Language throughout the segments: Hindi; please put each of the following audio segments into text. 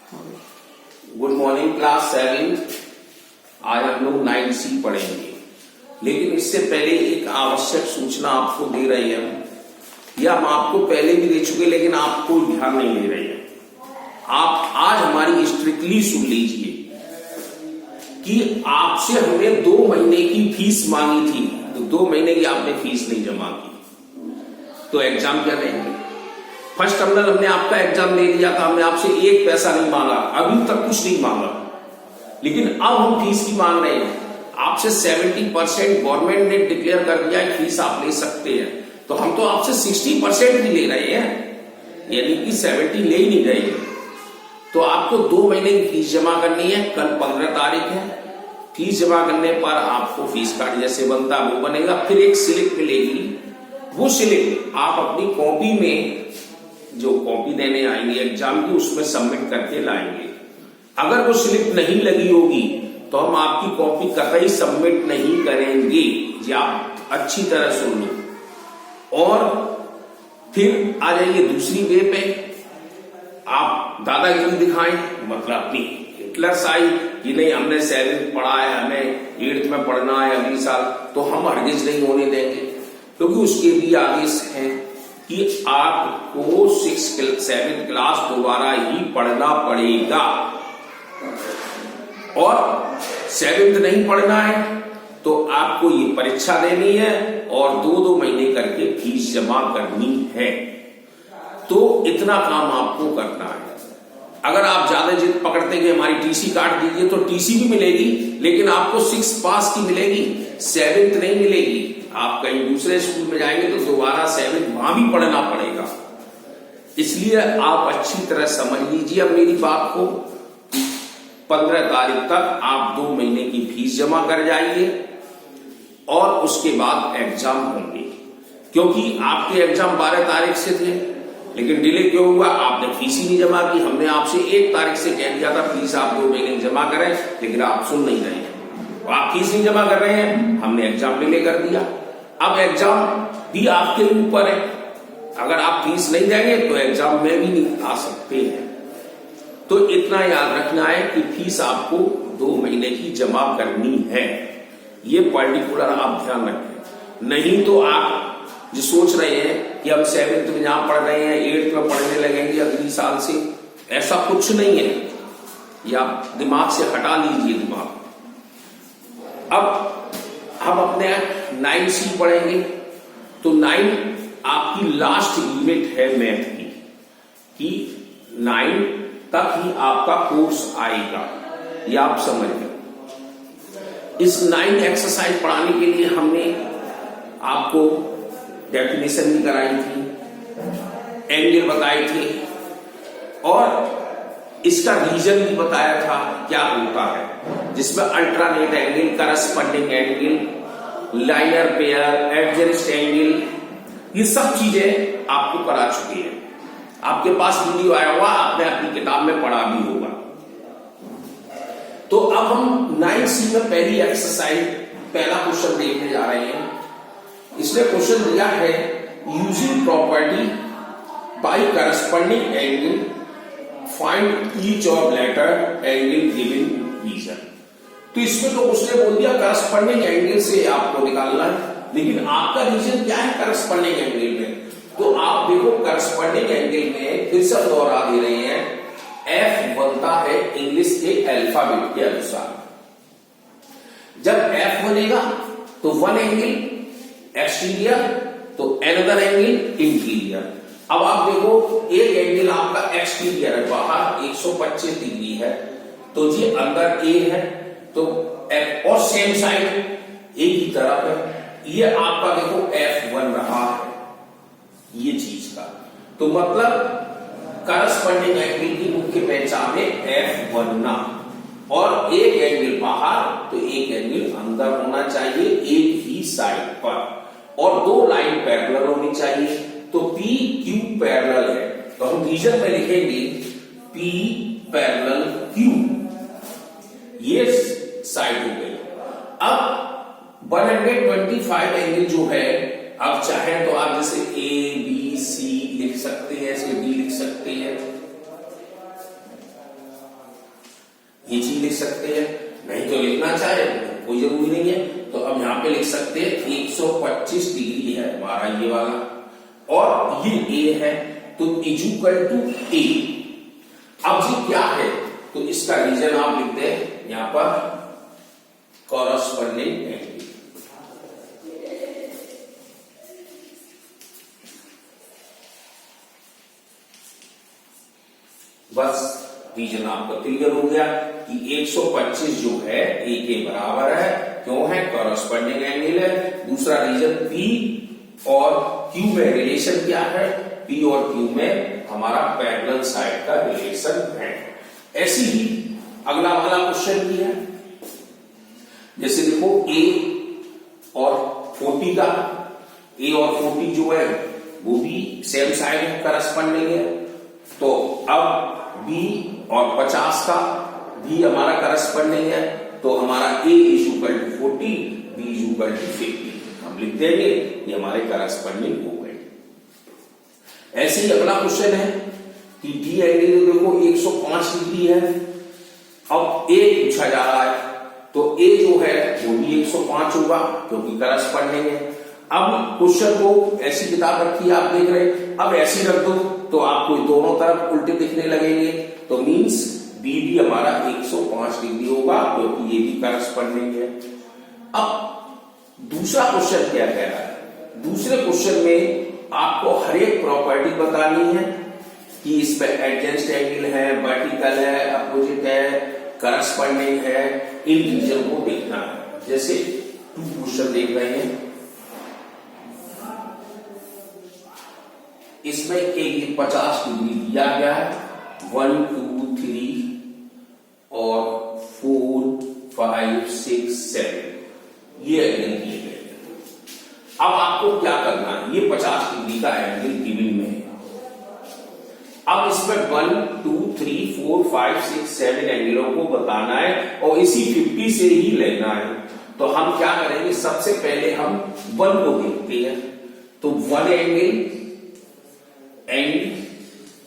Good morning class 7। आज हम लोग 9C पढ़ेंगे, लेकिन इससे पहले एक आवश्यक सूचना आपको दे रहे हैं, या हम आपको पहले भी दे चुके लेकिन आपको ध्यान नहीं दे रहे हैं। आप आज हमारी स्ट्रिक्टली सुन लीजिए कि आपसे हमने 2 महीने की फीस मांगी थी, तो 2 महीने की आपने फीस नहीं जमा की, तो एग्जाम क्या देंगे? फर्स्ट टर्मिनल हमने आपका एग्जाम दे दिया था, हमने आपसे 1 पैसा नहीं मांगा, अभी तक कुछ नहीं मांगा, लेकिन अब हम फीस की मांग रहे हैं आपसे। 70% गवर्नमेंट ने डिक्लेयर कर दिया है फीस आप ले सकते हैं, तो हम तो आपसे 60% भी ले रहे हैं, यानी कि 70 ले ही नहीं रहे हैं। तो आपको 2 महीने की फीस जमा करनी है। कल 15 तारीख है। फीस जमा करने पर आपको फीस कार्ड जैसे बनता है वो बनेगा, फिर एक स्लिप मिलेगी। वो स्लिप आप अपनी कॉपी में, जो कॉपी देने आएंगे एग्जाम की, उसमें सबमिट करके लाएंगे। अगर वो स्लिप नहीं लगी होगी तो हम आपकी कॉपी कतई सबमिट नहीं करेंगे। ये आप अच्छी तरह सुन लो। और फिर आ जाइए दूसरी वे पे, आप दादागिरी दिखाएं, मतलब अपनी हिटलरशाही कि नहीं हमने 7th पढ़ा है, हमें 8th में पढ़ना है अगले साल, तो हम हरगिज नहीं होने देंगे, क्योंकि उसके भी आदेश हैं कि आपको 6th 7th क्लास दोबारा ही पढ़ना पड़ेगा, और 7th नहीं पढ़ना है तो आपको ये परीक्षा देनी है और 2-2 महीने करके फीस जमा करनी है। तो इतना काम आपको करना है। अगर आप ज्यादा जिद पकड़ते कि हमारी टीसी काट दीजिए, तो टीसी भी मिलेगी, लेकिन आपको 6 पास की मिलेगी, 7th नहीं मिलेगी। आप कहीं दूसरे स्कूल में जाएंगे तो दोबारा 7th वहां भी पढ़ना पड़ेगा। इसलिए आप अच्छी तरह समझ लीजिए अब मेरी बात को। 15 तारीख तक आप 2 महीने की फीस जमा कर जाइए और उसके बाद एग्जाम होंगे, क्योंकि आपके एग्जाम 12 तारीख से थे, लेकिन डिले क्यों हुआ? आपने फीस ही नहीं जमा की। हमने आपसे 1 तारीख से कह दिया था फीस आप 2 महीने जमा करें, लेकिन आप सुन नहीं रहे हैं। आप फीस नहीं जमा कर रहे हैं, हमने एग्जाम डिले कर दिया। अब एग्जाम भी आपके ऊपर है, अगर आप फीस नहीं देंगे तो एग्जाम में भी नहीं आ सकते हैं। तो इतना याद रखना है कि फीस आपको 2 महीने की जमा करनी है, ये पर्टिकुलर आप ध्यान रखें। नहीं तो आप जो सोच रहे हैं कि हम 7th में जहां पढ़ रहे हैं 8th में पढ़ने लगेंगे अगली साल से, ऐसा कुछ नहीं है, ये आप दिमाग से हटा लीजिए दिमाग। अब हम अपने 9C पढ़ेंगे, तो 9 आपकी लास्ट यूनिट है मैथ की, कि 9 तक ही आपका कोर्स आएगा, ये आप समझ गए। इस 9 एक्सरसाइज पढ़ाने के लिए हमने आपको डेफिनेशन भी कराई थी, एंगल बताए थे, और इसका रीजन भी बताया था क्या होता है, जिसमें alternate angle, corresponding angle, liner pair, adjacent angle, ये सब चीजें आपको करा चुके हैं। आपके पास वीडियो आया हुआ, आपने अपनी किताब में पढ़ा भी होगा। तो अब हम 9C में पहली एक्सरसाइज, पहला क्वेश्चन देखने जा रहे हैं। इसने क्वेश्चन दिया है using property by corresponding angle find each of letter angle given reason. तो इसमें तो उसने बोल दिया करस्पॉन्डिंग एंगल से आपको निकालना है, लेकिन आपका रीजन क्या है करस्पॉन्डिंग एंगल में? तो आप देखो करस्पॉन्डिंग एंगल में फिर से दोहरा दे रहे हैं, F बनता है इंग्लिश के अल्फाबेट के अनुसार। जब F बनेगा तो 1 एंगल एक्सटीरियर, तो अनदर एंगल इंटीरियर। अब आप देखो एक एंगल आपका एक्सटीरियर है, बाहर 125 डिग्री है, तो ये अंदर A है, तो F, और सेम साइड A की तरफ है, ये आपका देखो F बन रहा है ये चीज का। तो मतलब करस्पॉन्डिंग एंगल की मुख्य पहचान है F बनना, और एक एंगल बाहर तो एक एंगल अंदर होना चाहिए एक ही साइड पर, और 2 लाइन पैरेलल होनी चाहिए। तो P Q पैरेलल है, तो हम रीजन में लिखेंगे P पैरेलल Q, ये साइड हो गई। अब 125 एंगल जो है, अब चाहे तो आप जैसे A B C लिख सकते हैं, ऐसे D लिख सकते हैं, ये चीज लिख सकते हैं, नहीं तो लिखना चाहे कोई जरूरी नहीं है। तो अब यहाँ पे लिख सकते हैं 125 डिग्री है हमारा ये वाला, और ये ए है, तो इक्वल टू ए। अब ये क्या है, तो इसका रीजन आप लिखते हैं यहां पर कॉरस्पॉन्डिंग एंगल। बस रीजन आपका क्लियर हो गया कि 125 जो है ए के बराबर है, क्यों है, कॉरस्पॉन्डिंग एंगल है। दूसरा रीजन पी और क्यू में रिलेशन क्या है, पी और क्यू में हमारा पैरेलल साइड का रिलेशन है। ऐसी ही अगला वाला क्वेश्चन भी है, जैसे देखो ए और 40 का, ए और 40 जो है वो भी सेम साइड है, करस्पॉन्डिंग है। तो अब बी और 50 का भी हमारा करस्पॉन्डिंग है, तो हमारा A is equal to 40, B is equal to 50 हम लिख देंगे, ये हमारे करस्पॉन्डिंग हो गए। ऐसे ही अगला क्वेश्चन है कि डी एंगल देखो 105 डिग्री है, अब ए पूछा जा रहा है, तो ए जो है वो भी 105 होगा क्योंकि करस्पॉन्डिंग है। अब क्वेश्चन को ऐसी किताब रखी है, आप देख रहे हैं, अब ऐसी रख दो तो आपको दोनों तरफ उल्टे दिखने लगेंगे, तो मींस बी भी हमारा 105 डिग्री होगा क्योंकि ये भी करस्पॉन्डिंग है। अब दूसरा क्वेश्चन क्या कह रहा है, दूसरे क्वेश्चन में आपको हर एक प्रॉपर्टी बतानी है कि इसमें एडजेंस्ट एंगल है, वर्टिकल है, अपोजिट है, करस्पॉन्डिंग है, इन रीजन को देखना है। जैसे 2 क्वेश्चन देख रहे हैं, इसमें एक 50 डिग्री दिया गया है, 1 2 3 और 4 5 6 7 ये एंगल दिए गए हैं। अब आपको क्या करना है, ये 50 डिग्री का एंगल गिवन में है। अब इसमें 1 2 3 4 5 6 7 एंगलों को बताना है और इसी 50 से ही लेना है। तो हम क्या करेंगे, सबसे पहले हम 1 को देखते हैं, तो 1 एंगल एंड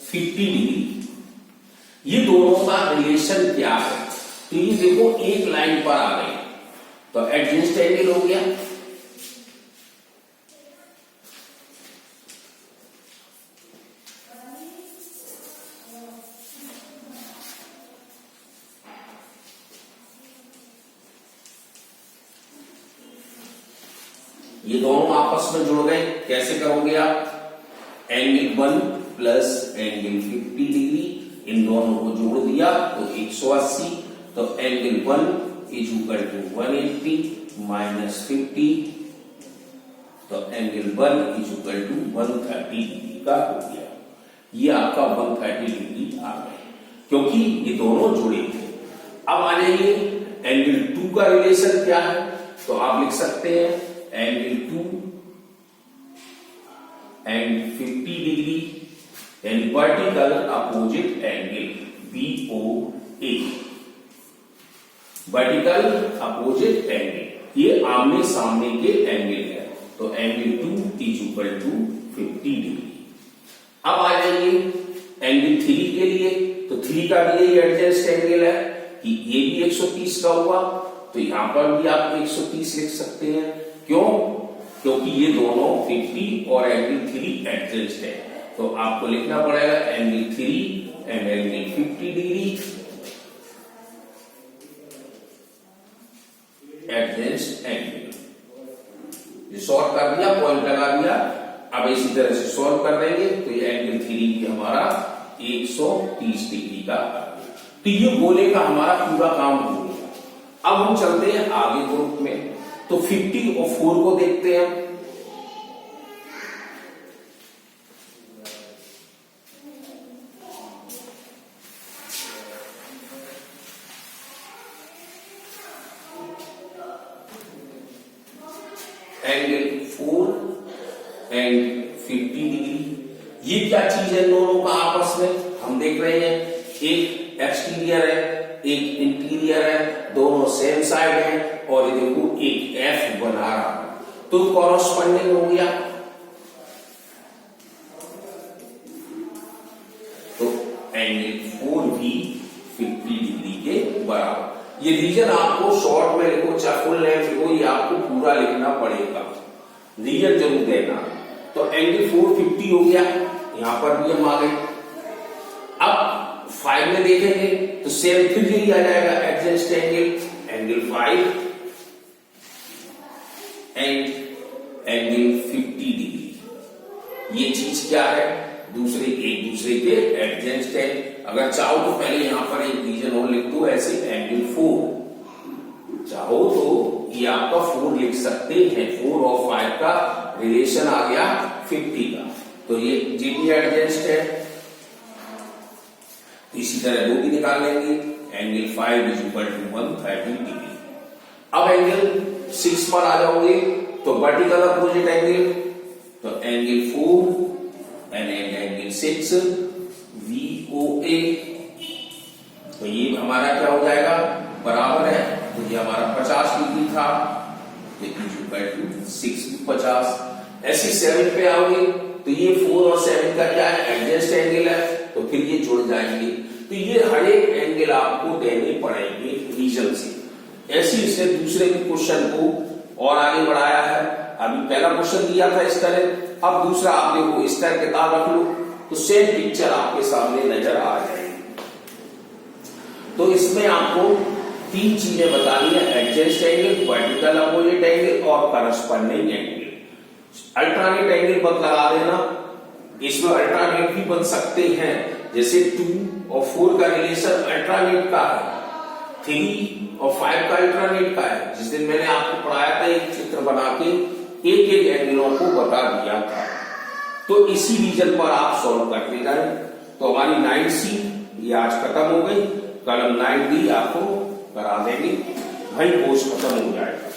50 डिग्री, ये दोनों का रिलेशन क्या है, तो ये देखो एक लाइन पर आ गए, तो एडजेंस्ट एंगल हो गया। ये दोनों आपस में जुड़ गए, कैसे करोगे आप, एंगल 1 प्लस एंगल 50 डिग्री, इन दोनों को जोड़ दिया तो 180, तो angle 1 is equal to 180 minus 50, तो angle 1 is equal to 130 degree का हो गया। ये आपका 130 डिग्री आ गया क्योंकि ये दोनों जुड़े थे। अब आ जाइए एंगल 2 का रिलेशन क्या है, तो आप लिख सकते हैं angle 2 and 50 degree and vertical opposite angle BOA, vertical opposite angle, ये आमने सामने के एंगल है, तो angle 2 is equal to 50 degree. अब आ जाइए एंगल 3 के लिए, तो 3 का भी यही एडजस्ट एंगल है कि ये भी 130 का हुआ, तो यहां पर भी आप 130 लिख सकते हैं। क्यों, क्योंकि ये दोनों 50 और एंगल 3 एडजस्ट है, तो आपको लिखना पड़ेगा angle 3 and angle 50 degree adjust angle. ये सॉल्व कर दिया, पॉइंट लगा दिया। अब इसी तरह से सॉल्व कर देंगे तो ये एंगल 3 भी हमारा 130 डिग्री का। तो ये गोले का हमारा पूरा काम हो गया। अब हम चलते हैं आगे ग्रुप में, तो 50 और 4 को देखते हैं। एंगल 4 एंड 50 डिग्री, ये क्या चीज है दोनों का आपस में, हम देख रहे हैं एक एक्सटीरियर है एक इंटीरियर है, दोनों सेम साइड है, और ये देखो एक एफ बना रहा है, तो कॉरस्पॉन्डिंग हो गया। तो एंगल 4 भी 50 डिग्री के बराबर ये रीजन आपको शॉर्ट में लिखो चाहे फुल नेम लिखो, ये आपको पूरा लिखना पड़ेगा, रीजन जरूर देना। तो एंगल 450 हो गया, यहां पर भी हम आ गए। अब 5 में देखेंगे तो सेम फिर यही आ जाएगा, adjust angle 5 and angle 50 degree. ये चीज क्या है, दूसरे एक दूसरे के एडजेस्ट है। अगर चाहो तो पहले यहां पर एक रीजन और लिख दो ऐसे, एंगल 4, चाहो तो ये आपका 4 लिख सकते हैं, 4 और 5 का रिलेशन आ गया 50 का, तो ये भी एडजेस्ट है। इसी तरह 2 भी निकाल लेंगे, angle 5 is equal to 130 degree. अब एंगल 6 पर आ जाओगे तो वर्टिकल अपोजिट एंगल, तो एंगल 4 एंड एंगल 6 VOA, तो ये हमारा क्या हो जाएगा, बराबर है, तो ये हमारा 50 डिग्री था, तो 6 50। ऐसे 7 पे आओगे तो ये 4 और 7 का क्या है, एडजस्ट एंगल है, तो फिर ये जुड़ जाएंगे। तो ये हर एक एंगल आपको देने पड़ेंगे रीजन से। ऐसे इसने दूसरे क्वेश्चन को और आगे बढ़ाया है। अभी पहला क्वेश्चन दिया था इस तरह, अब दूसरा आप देखो, इस तरह किताब रख लो तो सेम पिक्चर आपके सामने नजर आ जाएगी। तो इसमें आपको 3 चीजें बतानी है, adjust angle, vertical opposite angle और करस्पॉन्डिंग एंगल। अल्टरनेट एंगल मत लगा देना, इसमें अल्टरनेट भी बन सकते हैं, जैसे 2 और 4 का रिलेशन अल्टरनेट का है, 3 और 5 का अल्टरनेट का है। जिस दिन मैंने आपको पढ़ाया था एक चित्र बना के एक एक एंगलों को बता दिया था, तो इसी रीजन पर आप सॉल्व करते जाए। तो हमारी 9C ये आज खत्म हो गई, कल हम 9D आपको करा देंगे, वही कोर्स खत्म हो जाएगा।